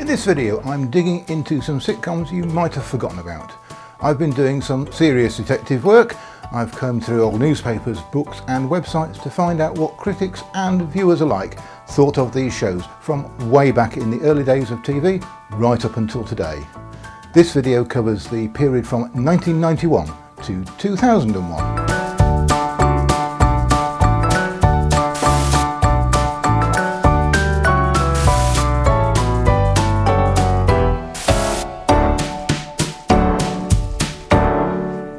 this video I'm digging into some sitcoms you might have forgotten about. I've been doing some serious detective work. I've combed through old newspapers, books and websites to find out what critics and viewers alike thought of these shows from way back in the early days of TV right up until today. This video covers the period from 1991 to 2001.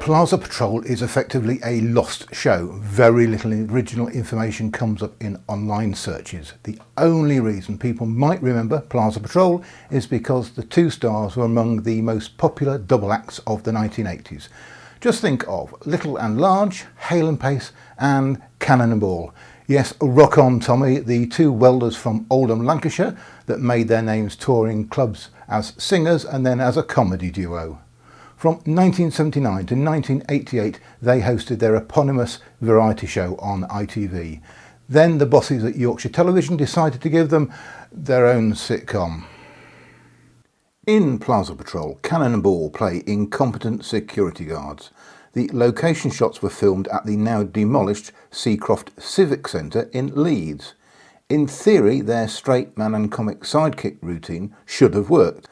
Plaza Patrol is effectively a lost show. Very little original information comes up in online searches. The only reason people might remember Plaza Patrol is because the two stars were among the most popular double acts of the 1980s. Just think of Little and Large, Hale and Pace and Cannon and Ball. Yes, Rock On Tommy, the two welders from Oldham, Lancashire that made their names touring clubs as singers and then as a comedy duo. From 1979 to 1988, they hosted their eponymous variety show on ITV. Then the bosses at Yorkshire Television decided to give them their own sitcom. In Plaza Patrol, Cannon and Ball play incompetent security guards. The location shots were filmed at the now demolished Seacroft Civic Centre in Leeds. In theory, their straight man and comic sidekick routine should have worked.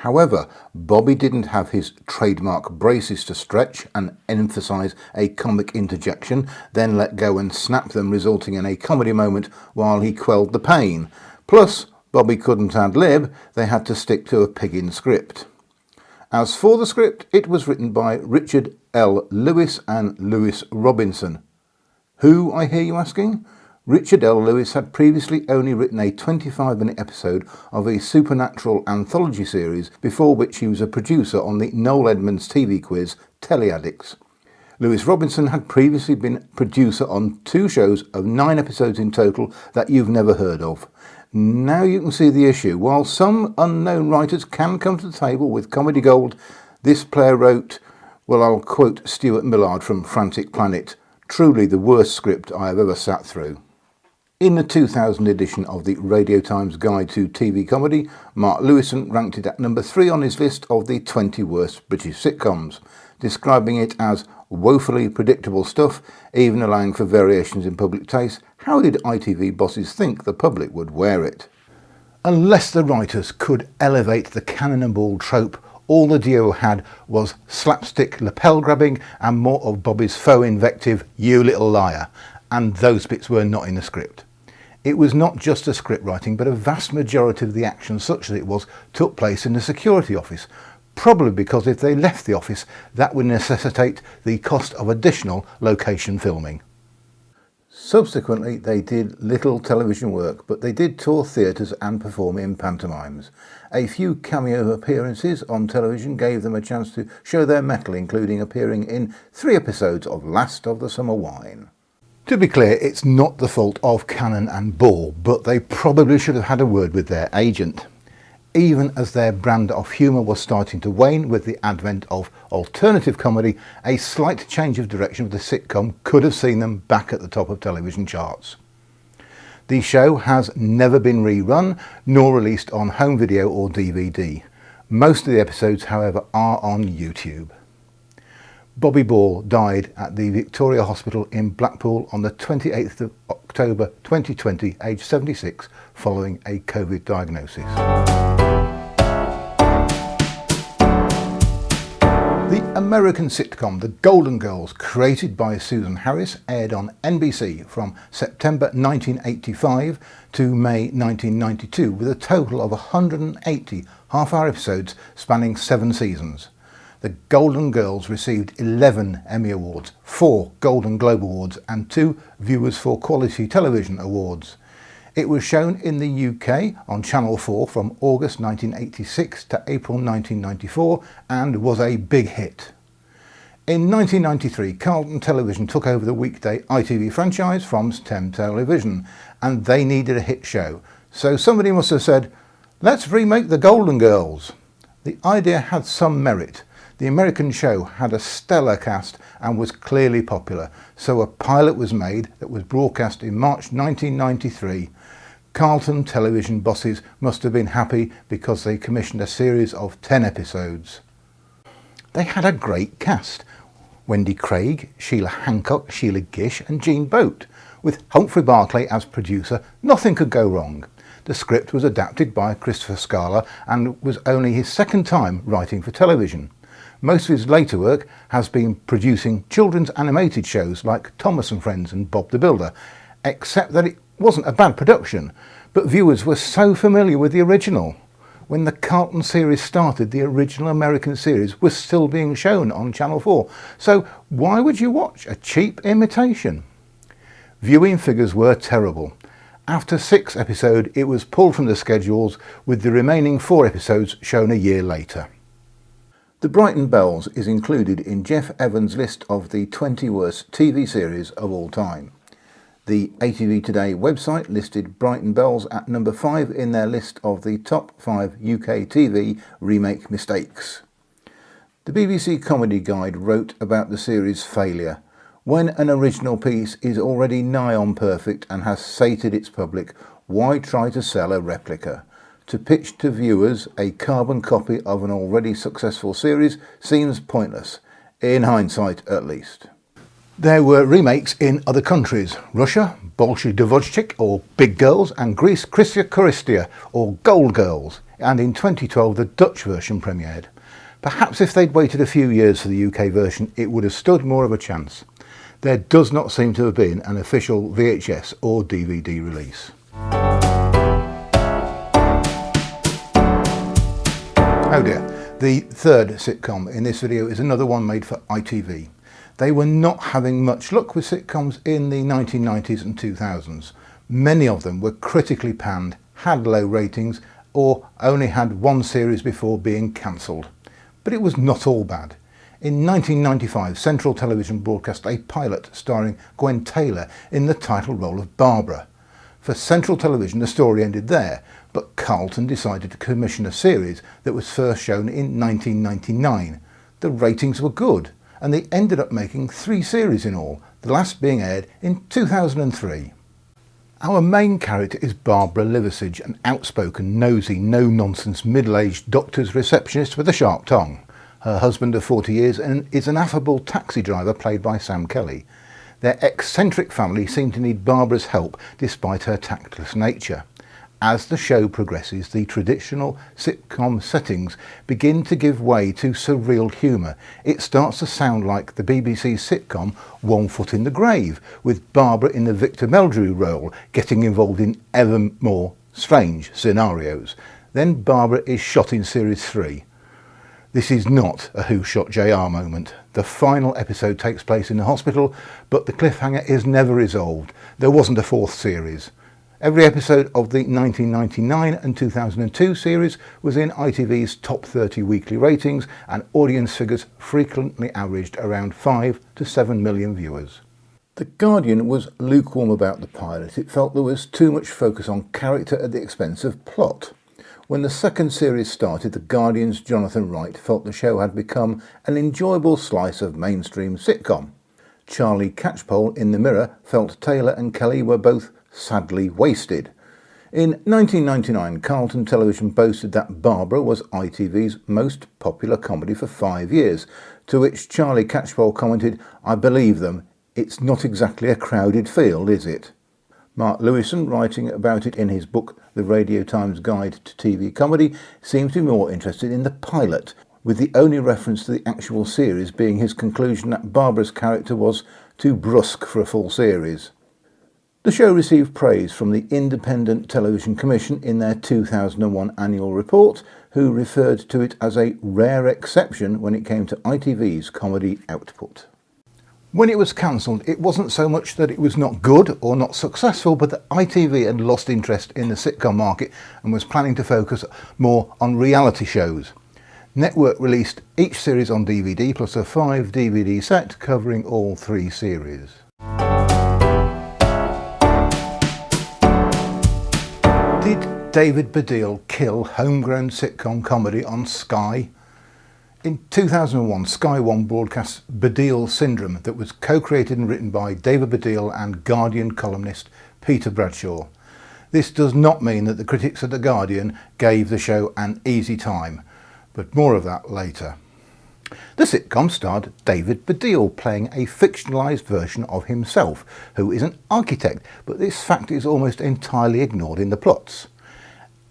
However, Bobby didn't have his trademark braces to stretch and emphasise a comic interjection, then let go and snap them, resulting in a comedy moment while he quelled the pain. Plus, Bobby couldn't ad-lib, they had to stick to a pig-in script. As for the script, it was written by Richard L. Lewis and Lewis Robinson. Who, I hear you asking? Richard L. Lewis had previously only written a 25-minute episode of a supernatural anthology series, before which he was a producer on the Noel Edmonds TV quiz Telly Addicts. Lewis Robinson had previously been producer on 2 shows of 9 episodes in total that you've never heard of. Now you can see the issue. While some unknown writers can come to the table with comedy gold, this player wrote, well, I'll quote Stuart Millard from Frantic Planet, truly the worst script I have ever sat through. In the 2000 edition of the Radio Times Guide to TV Comedy, Mark Lewison ranked it at number 3 on his list of the 20 worst British sitcoms, describing it as woefully predictable stuff, even allowing for variations in public taste. How did ITV bosses think the public would wear it? Unless the writers could elevate the Cannon and Ball trope, all the duo had was slapstick lapel grabbing and more of Bobby's faux invective, "You little liar," and those bits were not in the script. It was not just the script writing, but a vast majority of the action, such as it was, took place in the security office, probably because if they left the office, that would necessitate the cost of additional location filming. Subsequently, they did little television work, but they did tour theatres and perform in pantomimes. A few cameo appearances on television gave them a chance to show their mettle, including appearing in 3 episodes of Last of the Summer Wine. To be clear, it's not the fault of Cannon and Ball, but they probably should have had a word with their agent. Even as their brand of humour was starting to wane with the advent of alternative comedy, a slight change of direction of the sitcom could have seen them back at the top of television charts. The show has never been rerun, nor released on home video or DVD. Most of the episodes, however, are on YouTube. Bobby Ball died at the Victoria Hospital in Blackpool on the 28th of October 2020, aged 76, following a COVID diagnosis. The American sitcom The Golden Girls, created by Susan Harris, aired on NBC from September 1985 to May 1992, with a total of 180 half-hour episodes spanning 7 seasons. The Golden Girls received 11 Emmy Awards, 4 Golden Globe Awards and 2 Viewers for Quality Television Awards. It was shown in the UK on Channel 4 from August 1986 to April 1994 and was a big hit. In 1993, Carlton Television took over the weekday ITV franchise from Thames Television, and they needed a hit show. So somebody must have said, let's remake The Golden Girls. The idea had some merit. The American show had a stellar cast and was clearly popular, so a pilot was made that was broadcast in March 1993. Carlton television bosses must have been happy because they commissioned a series of 10 episodes. They had a great cast: Wendy Craig, Sheila Hancock, Sheila Gish and Jean Boat. With Humphrey Barclay as producer, nothing could go wrong. The script was adapted by Christopher Scala and was only his second time writing for television. Most of his later work has been producing children's animated shows like Thomas and Friends and Bob the Builder, except that it wasn't a bad production, but viewers were so familiar with the original. When the Carlton series started, the original American series was still being shown on Channel 4, so why would you watch a cheap imitation? Viewing figures were terrible. After 6 episodes, it was pulled from the schedules, with the remaining 4 episodes shown a year later. The Brighton Bells is included in Jeff Evans' list of the 20 worst TV series of all time. The ATV Today website listed Brighton Bells at number 5 in their list of the top 5 UK TV remake mistakes. The BBC Comedy Guide wrote about the series' failure. When an original piece is already nigh on perfect and has sated its public, why try to sell a replica? To pitch to viewers a carbon copy of an already successful series seems pointless, in hindsight at least. There were remakes in other countries: Russia, Bolshoi Dvojchik or Big Girls, and Greece, Christia Choristia or Gold Girls, and in 2012 the Dutch version premiered. Perhaps if they'd waited a few years for the UK version, it would have stood more of a chance. There does not seem to have been an official VHS or DVD release. Oh dear, the third sitcom in this video is another one made for ITV. They were not having much luck with sitcoms in the 1990s and 2000s. Many of them were critically panned, had low ratings, or only had one series before being cancelled. But it was not all bad. In 1995, Central Television broadcast a pilot starring Gwen Taylor in the title role of Barbara. For Central Television, the story ended there, but Carlton decided to commission a series that was first shown in 1999. The ratings were good, and they ended up making 3 series in all, the last being aired in 2003. Our main character is Barbara Liversidge, an outspoken, nosy, no-nonsense, middle-aged doctor's receptionist with a sharp tongue. Her husband of 40 years is an affable taxi driver played by Sam Kelly. Their eccentric family seem to need Barbara's help despite her tactless nature. As the show progresses, the traditional sitcom settings begin to give way to surreal humour. It starts to sound like the BBC sitcom One Foot in the Grave, with Barbara in the Victor Meldrew role getting involved in ever more strange scenarios. Then Barbara is shot in series 3. This is not a Who Shot JR moment. The final episode takes place in the hospital, but the cliffhanger is never resolved. There wasn't a 4th series. Every episode of the 1999 and 2002 series was in ITV's top 30 weekly ratings, and audience figures frequently averaged around 5 to 7 million viewers. The Guardian was lukewarm about the pilot. It felt there was too much focus on character at the expense of plot. When the second series started, The Guardian's Jonathan Wright felt the show had become an enjoyable slice of mainstream sitcom. Charlie Catchpole in The Mirror felt Taylor and Kelly were both sadly wasted. In 1999, Carlton Television boasted that Barbara was ITV's most popular comedy for 5 years, to which Charlie Catchpole commented, "I believe them, it's not exactly a crowded field, is it?" Mark Lewison, writing about it in his book The Radio Times Guide to TV Comedy, seems to be more interested in the pilot, with the only reference to the actual series being his conclusion that Barbara's character was too brusque for a full series. The show received praise from the Independent Television Commission in their 2001 annual report, who referred to it as a rare exception when it came to ITV's comedy output. When it was cancelled, it wasn't so much that it was not good or not successful, but that ITV had lost interest in the sitcom market and was planning to focus more on reality shows. Network released each series on DVD plus a 5 DVD set covering all 3 series. Did David Baddiel kill homegrown sitcom comedy on Sky? In 2001, Sky One broadcast Baddiel Syndrome that was co-created and written by David Baddiel and Guardian columnist Peter Bradshaw. This does not mean that the critics of The Guardian gave the show an easy time, but more of that later. The sitcom starred David Baddiel playing a fictionalised version of himself, who is an architect, but this fact is almost entirely ignored in the plots.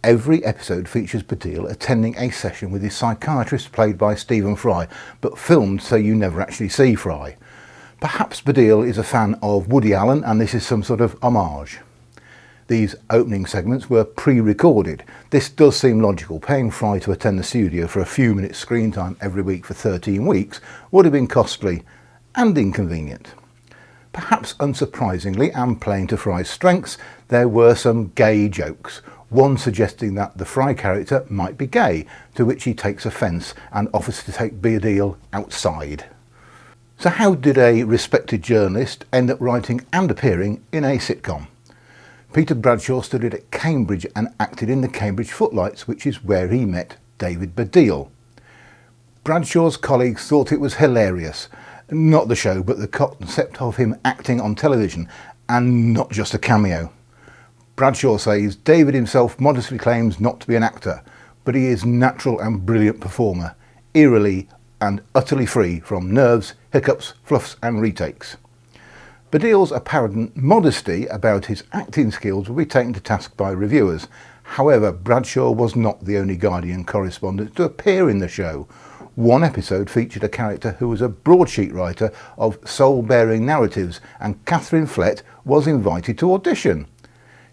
Every episode features Baddiel attending a session with his psychiatrist played by Stephen Fry, but filmed so you never actually see Fry. Perhaps Baddiel is a fan of Woody Allen and this is some sort of homage. These opening segments were pre-recorded. This does seem logical. Paying Fry to attend the studio for a few minutes screen time every week for 13 weeks would have been costly and inconvenient. Perhaps unsurprisingly, and playing to Fry's strengths, there were some gay jokes, one suggesting that the Fry character might be gay, to which he takes offence and offers to take Baddiel outside. So how did a respected journalist end up writing and appearing in a sitcom? Peter Bradshaw studied at Cambridge and acted in the Cambridge Footlights, which is where he met David Baddiel. Bradshaw's colleagues thought it was hilarious, not the show but the concept of him acting on television, and not just a cameo. Bradshaw says David himself modestly claims not to be an actor, but he is a natural and brilliant performer, eerily and utterly free from nerves, hiccups, fluffs and retakes. Baddiel's apparent modesty about his acting skills will be taken to task by reviewers. However, Bradshaw was not the only Guardian correspondent to appear in the show. One episode featured a character who was a broadsheet writer of soul-bearing narratives, and Catherine Flett was invited to audition.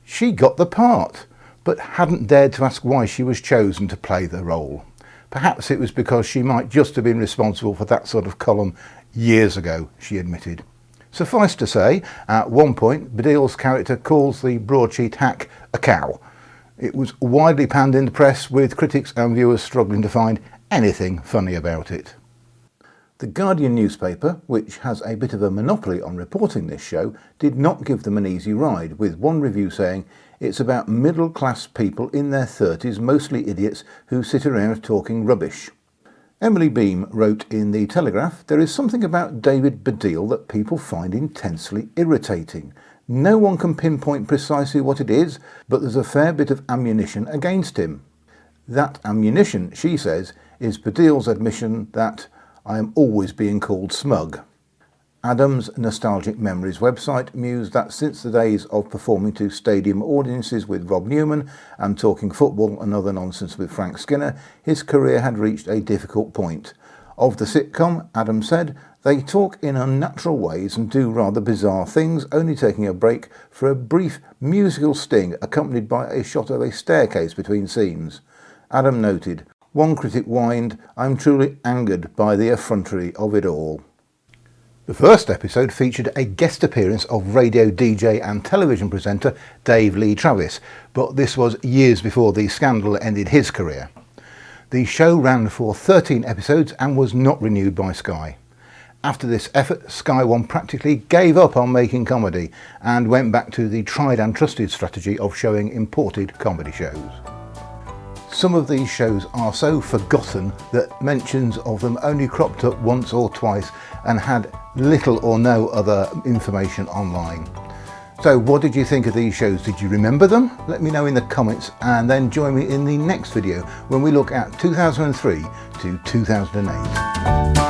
She got the part, but hadn't dared to ask why she was chosen to play the role. Perhaps it was because she might just have been responsible for that sort of column years ago, she admitted. Suffice to say, at one point, Baddiel's character calls the broadsheet hack a cow. It was widely panned in the press, with critics and viewers struggling to find anything funny about it. The Guardian newspaper, which has a bit of a monopoly on reporting this show, did not give them an easy ride, with one review saying it's about middle-class people in their 30s, mostly idiots, who sit around talking rubbish. Emily Beam wrote in The Telegraph, "There is something about David Baddiel that people find intensely irritating. No one can pinpoint precisely what it is, but there's a fair bit of ammunition against him. That ammunition," she says, "is Baddiel's admission that I am always being called smug." Adam's Nostalgic Memories website mused that since the days of performing to stadium audiences with Rob Newman and talking football and other nonsense with Frank Skinner, his career had reached a difficult point. Of the sitcom, Adam said, "They talk in unnatural ways and do rather bizarre things, only taking a break for a brief musical sting accompanied by a shot of a staircase between scenes." Adam noted, "One critic whined, 'I'm truly angered by the effrontery of it all.'" The first episode featured a guest appearance of radio DJ and television presenter Dave Lee Travis, but this was years before the scandal ended his career. The show ran for 13 episodes and was not renewed by Sky. After this effort, Sky One practically gave up on making comedy and went back to the tried and trusted strategy of showing imported comedy shows. Some of these shows are so forgotten that mentions of them only cropped up once or twice and had little or no other information online. So what did you think of these shows? Did you remember them? Let me know in the comments, and then join me in the next video when we look at 2003 to 2008.